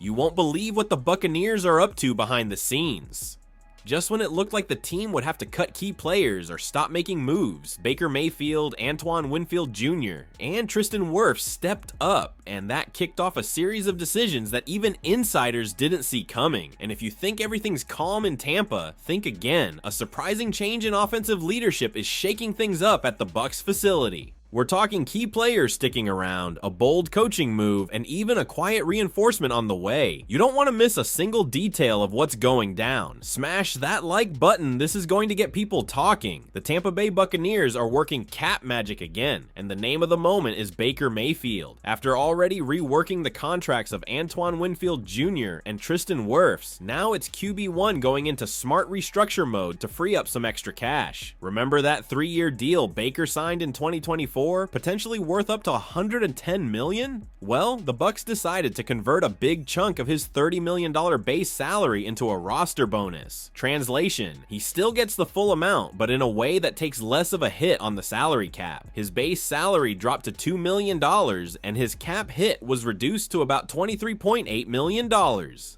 You won't believe what the Buccaneers are up to behind the scenes. Just when it looked like the team would have to cut key players or stop making moves, Baker Mayfield, Antoine Winfield Jr., and Tristan Wirfs stepped up, and that kicked off a series of decisions that even insiders didn't see coming. And if you think everything's calm in Tampa, think again. A surprising change in offensive leadership is shaking things up at the Bucs facility. We're talking key players sticking around, a bold coaching move, and even a quiet reinforcement on the way. You don't want to miss a single detail of what's going down. Smash that like button, this is going to get people talking. The Tampa Bay Buccaneers are working cap magic again, and the name of the moment is Baker Mayfield. After already reworking the contracts of Antoine Winfield Jr. and Tristan Wirfs, now it's QB1 going into smart restructure mode to free up some extra cash. Remember that 3-year deal Baker signed in 2024? Potentially worth up to $110 million? Well, the Bucs decided to convert a big chunk of his $30 million base salary into a roster bonus. Translation, he still gets the full amount, but in a way that takes less of a hit on the salary cap. His base salary dropped to $2 million, and his cap hit was reduced to about $23.8 million.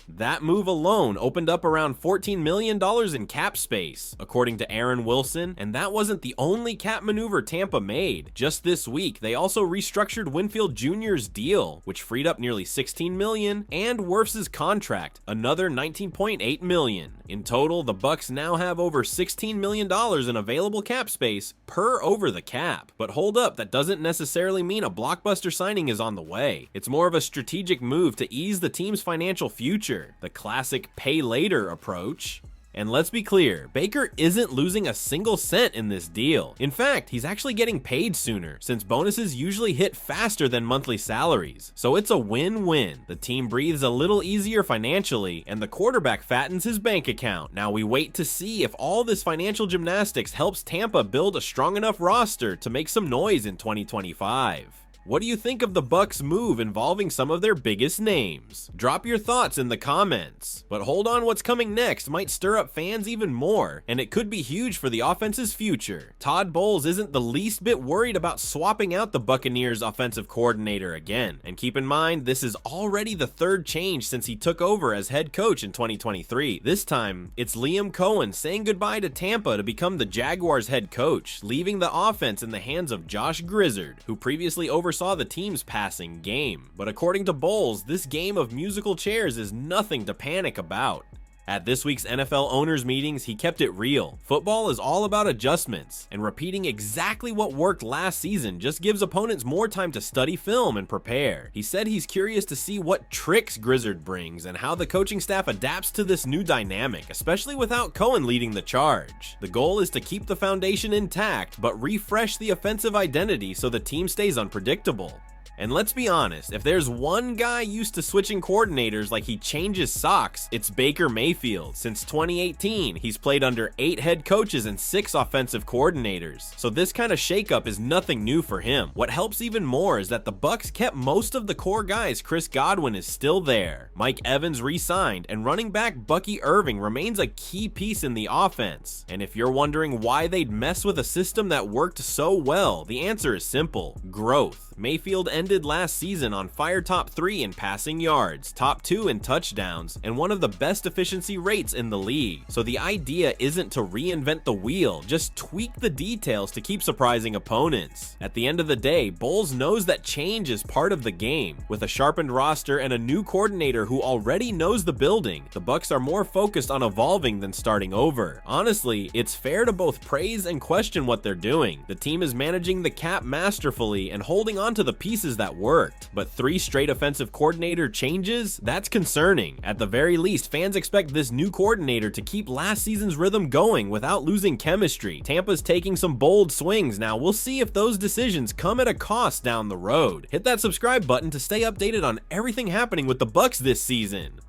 That move alone opened up around $14 million in cap space, according to Aaron Wilson, and that wasn't the only cap maneuver Tampa made. Just this week, they also restructured Winfield Jr.'s deal, which freed up nearly $16 million, and Wirfs' contract, another $19.8 million. In total, the Bucs now have over $16 million in available cap space per over the cap. But hold up, that doesn't necessarily mean a blockbuster signing is on the way. It's more of a strategic move to ease the team's financial future, the classic pay later approach. And let's be clear, Baker isn't losing a single cent in this deal. In fact, he's actually getting paid sooner, since bonuses usually hit faster than monthly salaries. So it's a win-win. The team breathes a little easier financially, and the quarterback fattens his bank account. Now we wait to see if all this financial gymnastics helps Tampa build a strong enough roster to make some noise in 2025. What do you think of the Bucs' move involving some of their biggest names? Drop your thoughts in the comments. But hold on, what's coming next might stir up fans even more, and it could be huge for the offense's future. Todd Bowles isn't the least bit worried about swapping out the Buccaneers' offensive coordinator again. And keep in mind, this is already the third change since he took over as head coach in 2023. This time, it's Liam Cohen saying goodbye to Tampa to become the Jaguars' head coach, leaving the offense in the hands of Josh Grizzard, who previously oversaw the team's passing game. But according to Bowles, this game of musical chairs is nothing to panic about. At this week's NFL owners meetings, he kept it real. Football is all about adjustments, and repeating exactly what worked last season just gives opponents more time to study film and prepare. He said he's curious to see what tricks Grizzard brings and how the coaching staff adapts to this new dynamic, especially without Cohen leading the charge. The goal is to keep the foundation intact, but refresh the offensive identity so the team stays unpredictable. And let's be honest, if there's one guy used to switching coordinators like he changes socks, it's Baker Mayfield. Since 2018, he's played under 8 head coaches and 6 offensive coordinators. So this kind of shakeup is nothing new for him. What helps even more is that the Bucs kept most of the core guys. Chris Godwin is still there. Mike Evans re-signed, and running back Bucky Irving remains a key piece in the offense. And if you're wondering why they'd mess with a system that worked so well, the answer is simple: growth. Mayfield ended last season on fire top 3 in passing yards, top 2 in touchdowns, and one of the best efficiency rates in the league. So the idea isn't to reinvent the wheel, just tweak the details to keep surprising opponents. At the end of the day, Bowles knows that change is part of the game. With a sharpened roster and a new coordinator who already knows the building, the Bucs are more focused on evolving than starting over. Honestly, it's fair to both praise and question what they're doing. The team is managing the cap masterfully and holding on to the pieces that worked, but 3 straight offensive coordinator changes? That's concerning. At the very least, fans expect this new coordinator to keep last season's rhythm going without losing chemistry. Tampa's taking some bold swings now. We'll see if those decisions come at a cost down the road. Hit that subscribe button to stay updated on everything happening with the Bucs this season.